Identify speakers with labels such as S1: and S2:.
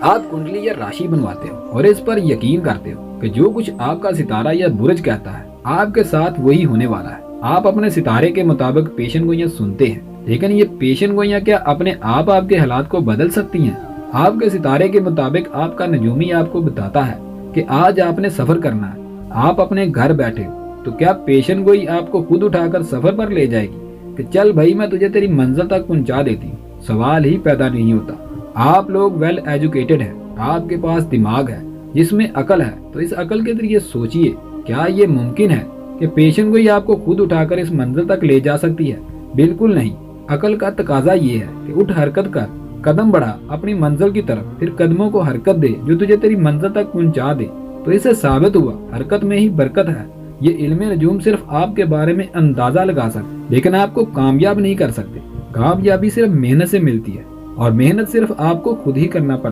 S1: आप कुंडली या राशि बनवाते हो और इस पर यकीन करते हो कि जो कुछ आपका सितारा या बुर्ज कहता है आपके साथ वही होने वाला है। आप अपने सितारे के मुताबिक पेशन गोइयां सुनते हैं, लेकिन ये पेशन गोइयां क्या अपने आप आपके हालात को बदल सकती हैं? आपके सितारे के मुताबिक आपका नजूमी आपको बताता है कि आज आपने सफर करना है। आप अपने घर बैठे हो, तो क्या पेशन गोई आपको खुद उठाकर सफर पर ले जाएगी कि चल भाई मैं तुझे तेरी मंजिल तक पहुंचा देती हूँ? सवाल ही पैदा नहीं होता। आप लोग वेल एजुकेटेड हैं, आपके पास दिमाग है जिसमें अकल है, तो इस अकल के जरिए सोचिए, क्या ये मुमकिन है कि पेशन गोई आपको खुद उठाकर इस मंजिल तक ले जा सकती है? बिल्कुल नहीं। अकल का तकाजा ये है कि उठ, हरकत कर, कदम बढ़ा अपनी मंजिल की तरफ, फिर कदमों को हरकत दे जो तुझे तेरी मंजिल तक पहुंचा दे। तो इससे साबित हुआ हरकत में ही बरकत है। ये इल्म नजूम सिर्फ आपके बारे में अंदाजा लगा सकते, लेकिन आपको कामयाब नहीं कर सकते। कामयाबी सिर्फ मेहनत से मिलती है और मेहनत सिर्फ आपको खुद ही करना पड़ता है।